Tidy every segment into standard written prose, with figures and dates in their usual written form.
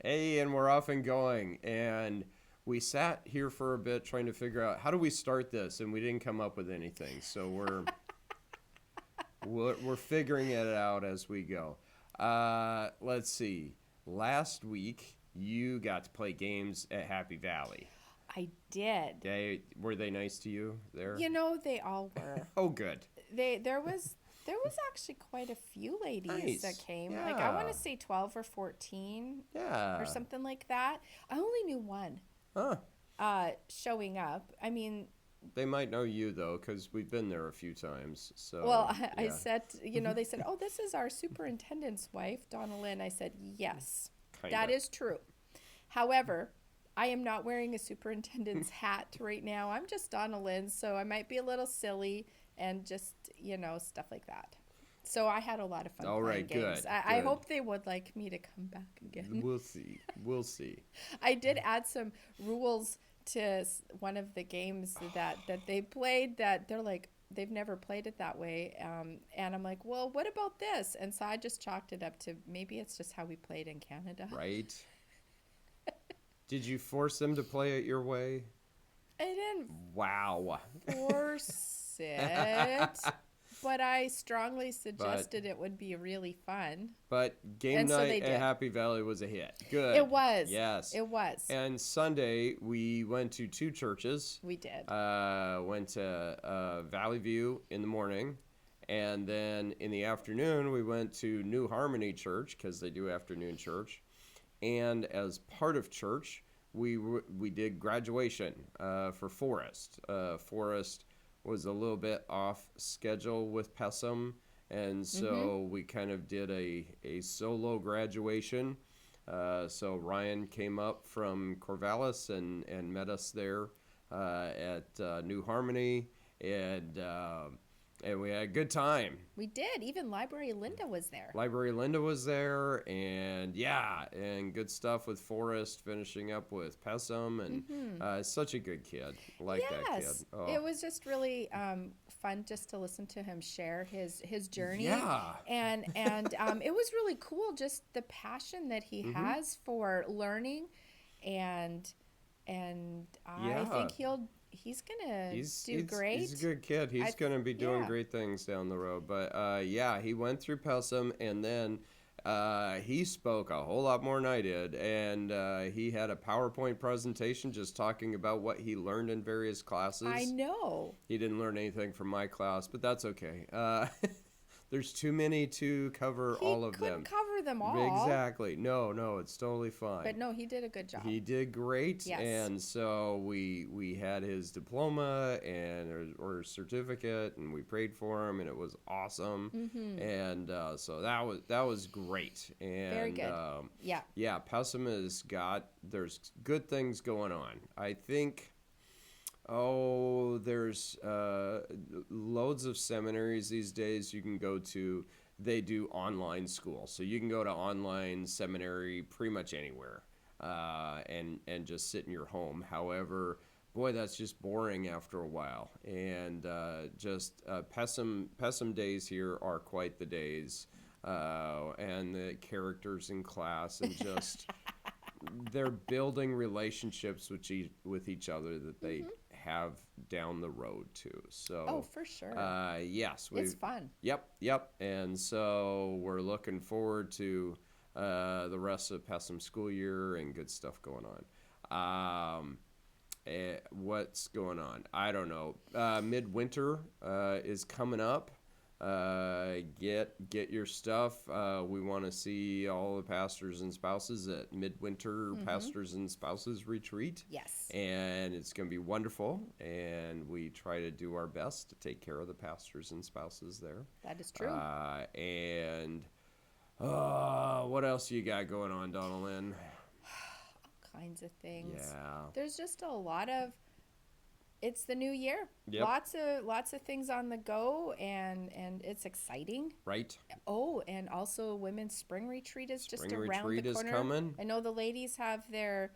Hey, and we're off and going. And we sat here for a bit trying to figure out how do we start this, and we didn't come up with anything. So we're figuring it out as we go. Let's see. Last week you got to play games at Happy Valley. I did. Were they nice to you there? They all were. Oh, good. There was actually quite a few ladies that Nice. came. Like I want Yeah. to say 12 or 14 or Yeah. something like that. I only knew one Huh. showing up. I mean, They might know you though, because we've been there a few times. well, So I yeah, said, they said, "Oh, this is our superintendent's wife, Donalyn." I said, "Yes, that kinda. is true." However, I am not wearing a superintendent's hat right now. I'm just Donalyn, so I might be a little silly and just, stuff like that. So I had a lot of fun All playing right. games. Good. I Good. hope they would like me to come back again. We'll see. We'll see. I did add some rules to one of the games that they played that they're like, they've never played it that way. And I'm like, well, what about this? And so I just chalked it up to maybe it's just how we played in Canada. Right? Did you force them to play it your way? I didn't Wow. force it, but I strongly But suggested it would be really fun. game And so night they at did. Happy Valley was a hit. Good. It was. Yes. It was. And Sunday we went to two churches. We did. Went to Valley View in the morning, and then in the afternoon we went to New Harmony Church because they do afternoon church. And as part of church, we did graduation for Forrest. Forrest was a little bit off schedule with Pessum, and Mm-hmm. so we kind of did a solo graduation. So Ryan came up from Corvallis and met us there at New Harmony, and we had a good time. We did. Even Library Linda was there. Library Linda was there, and yeah, and good stuff with Forrest, finishing up with Pessum, and Mm-hmm. such a good kid. Like that kid. Yes, Oh, it was just really fun just to listen to him share his journey, yeah. and it was really cool just the passion that he Mm-hmm. has for learning, and and I Yeah. think he's gonna do He's a great. good kid. I He's gonna be doing yeah. great things down the road. But yeah, he went through Pessum, and then he spoke a whole lot more than I did, and he had a PowerPoint presentation just talking about what he learned in various I classes. know He didn't learn anything from my class, but that's okay. There's too many to cover he all of them. couldn't cover them all, Exactly. No, no, it's totally but fine. no, he did a good job. He did great, Yes. and so we had his diploma and or certificate, and we prayed for him, and it was awesome, Mm-hmm. and so that was great, Very and good. Yeah. yeah, Pessima has got there's good things going on. I think. Oh, there's loads of seminaries these days you can go to. They do online school, so you can go to online seminary pretty much anywhere, and just sit in your home. However, boy, that's just boring after a while. And just Pessum days here are quite the days, and the characters in class, and just they're building relationships with each other that they Mm-hmm. have down the road too. Oh, So, for sure. yes, It's we've fun. yep, and so we're looking forward to the rest of Pessum school year and good stuff going on. What's going on? I don't know. Midwinter is coming up. Get your stuff. We want to see all the pastors and spouses at Midwinter Mm-hmm. Pastors and Spouses Retreat, Yes, and it's going to be wonderful. And we try to do our best to take care of the pastors and spouses there. that is true. And what else you got going on, Donalyn? Kinds of things. Yeah. There's just a lot of it's the new year. Yep. Lots of things on the go and it's exciting. Right. Oh, and also women's spring retreat is just Spring around retreat the is corner. coming. I know the ladies have their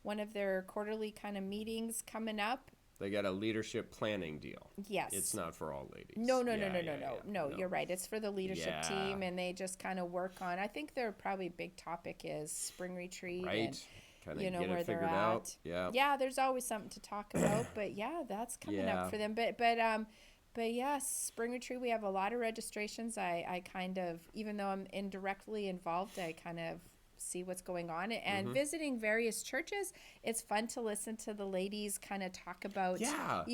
one of their quarterly kind of meetings coming up They got a leadership planning deal. Yes. It's not for all ladies. No, no, no, Yeah, no, yeah, no, no, yeah. no. You're right. It's for the leadership Yeah. team, and they just kind of work on. I think their probably big topic is spring retreat, Right. and Kind you of know get where it they're figured at. out. Yeah. Yeah, there's always something to talk about, but yeah, that's coming up Yeah. for them. But yes, spring retreat. We have a lot of registrations. I kind of, even though I'm indirectly involved, I kind of see what's going on and visiting various churches. It's fun to listen to the ladies kind of talk about, Yeah.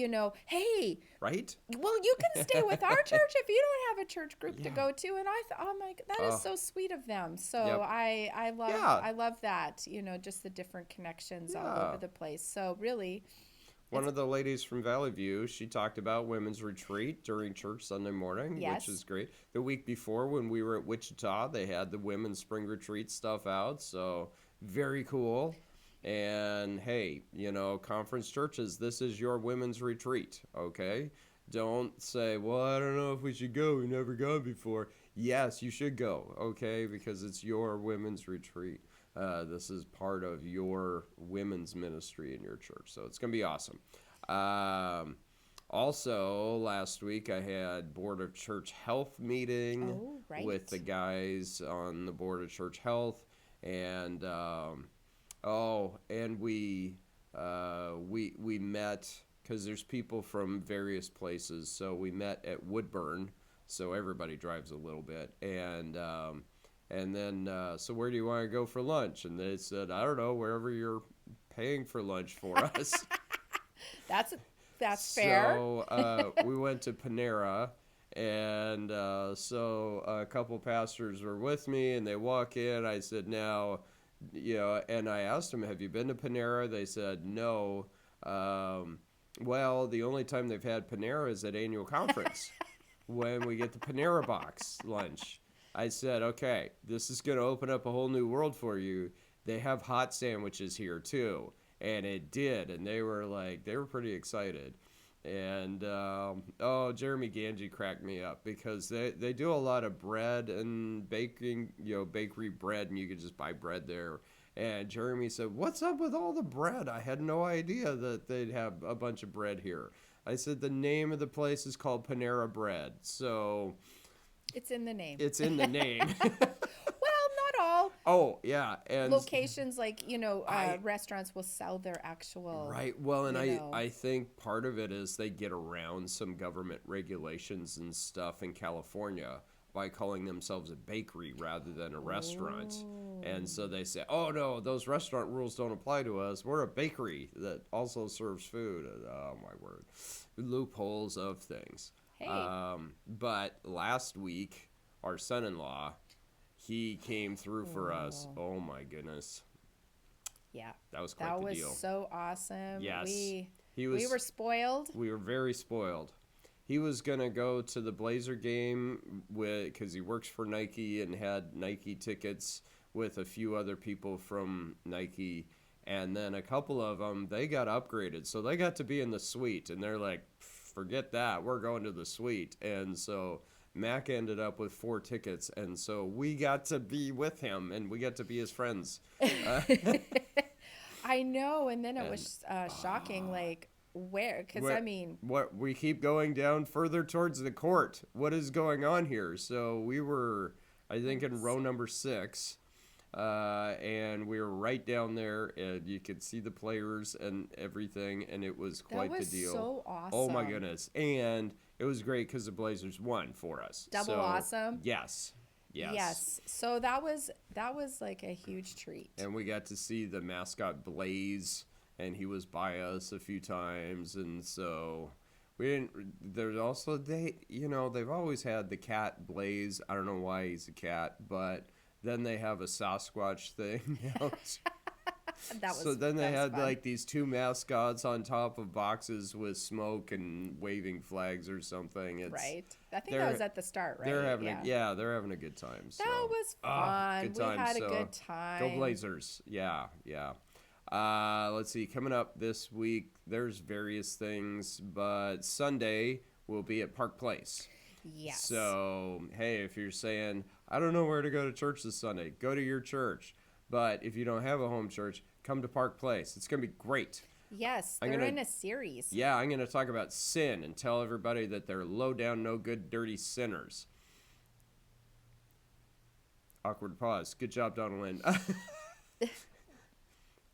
hey, Right? well, you can stay with our church if you don't have a church group to Yeah. go to. And I thought, oh my, that is Oh. so sweet of them. So Yep. I Yeah. love that, just the different connections all Yeah. over the place. So really, One of the ladies from Valley View, she talked about women's retreat during church Sunday morning, Yes. which is great. The week before, when we were at Wichita, they had the women's spring retreat stuff out, so very cool. And hey, conference churches, this is your women's retreat, okay? Don't say, well, I don't know if we should go. We've never gone before. Yes, you should go, okay? Because it's your women's retreat. This is part of your women's ministry in your church, so it's going to be awesome. Also, last week I had Board of Church Health meeting Oh, right. with the guys on the Board of Church Health, and we met because there's people from various places, so we met at Woodburn, so everybody drives a little bit, and then, so where do you want to go for lunch? And they said, I don't know, wherever you're paying for lunch for us. that's fair. So we went to Panera, and so a couple pastors were with me, and they walk in. I said, now, and I asked them, have you been to Panera? They said, no. Well, the only time they've had Panera is at annual conference when we get the Panera box lunch. I said, okay, this is going to open up a whole new world for you. They have hot sandwiches here too. And it did. And they were pretty excited. And, Jeremy Ganji cracked me up because they do a lot of bread and baking, bakery bread, and you could just buy bread there. And Jeremy said, what's up with all the bread? I had no idea that they'd have a bunch of bread here. I said, the name of the place is called Panera Bread. So It's in the name. it's in the name. Well, not all Oh, yeah. And locations, like, restaurants will sell their actual. right. Well, and you know. I think part of it is they get around some government regulations and stuff in California by calling themselves a bakery rather than a restaurant. And so they say, oh, no, those restaurant rules don't apply to us. We're a bakery that also serves food. And, oh, my word. Loopholes of things. Hey. But last week, our son-in-law, he came through for us. Oh, my goodness. Yeah. That was quite That the was deal. so awesome. Yes. We We were spoiled. We were very spoiled. He was going to go to the Blazer game because he works for Nike and had Nike tickets with a few other people from Nike. And then a couple of them, they got upgraded. So they got to be in the suite. And they're like, forget that. We're going to the suite. And so Mac ended up with 4 tickets. And so we got to be with him and we got to be his friends. I know. And then it was shocking, like, where? Because, I mean. What we keep going down further towards the court. What is going on here? So we were, I think, in row number 6. And we were right down there, and you could see the players and everything, and it was quite the deal. That was so awesome. Oh my goodness! And it was great because the Blazers won for us. Double awesome. Yes. So that was like a huge treat. And we got to see the mascot Blaze, and he was by us a few times, and so we didn't. There's also they've always had the cat Blaze. I don't know why he's a cat, but then they have a Sasquatch thing. So then they had fun. like these 2 mascots on top of boxes with smoke and waving flags or something. Right. I think that was at the start, right? They're having they're having a good time. So. That was fun. Good time. We had so, a good time. Go Blazers. Yeah. Let's see. Coming up this week, there's various things, but Sunday we'll be at Park Place. Yes. So, hey, if you're saying, I don't know where to go to church this Sunday, go to your church. But if you don't have a home church, come to Park Place. It's going to be great. Yes, I'm they're gonna in a series. Yeah, I'm going to talk about sin and tell everybody that they're low down, no good, dirty sinners. Awkward pause. Good job, Donalyn.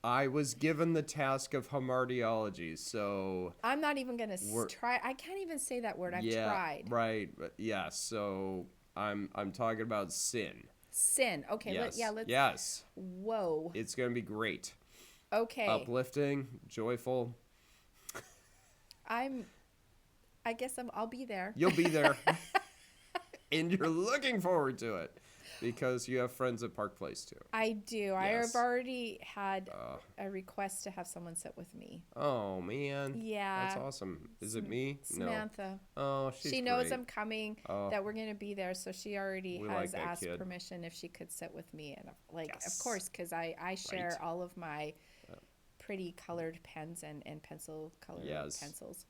I was given the task of hamartiology, so I'm not even gonna we're try. I can't even say that word. I've yeah, tried. right, but yeah. So I'm talking about sin. Sin. Okay. Yes, Let's. yes. Whoa. It's gonna be great, Okay. uplifting, joyful. I guess I'll be there. You'll be there, and you're looking forward to it because you have friends at Park Place too. I do. I Yes. have already had Uh, a request to have someone sit with me. oh man, Yeah. that's awesome. Is it me? Samantha. No. Oh, she's She knows great. I'm coming, Oh, that we're going to be there, so she already we has like that asked kid. permission if she could sit with me. And, like, Yes. of course, because I share Right. all of my pretty colored pens and pencil colored Yes. pencils.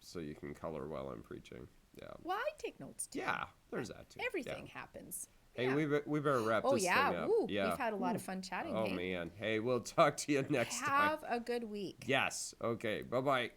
So you can color while I'm preaching. Yeah. Well, I take notes too. Yeah, there's that too. Everything Yeah. happens. Hey, Yeah. we better wrap Oh, this thing yeah. up. Woo. Yeah. We've had a lot of Ooh. fun chatting. Oh Hey? man. Hey, we'll talk to you next time. Have a good week. Yes. Okay. Bye-bye.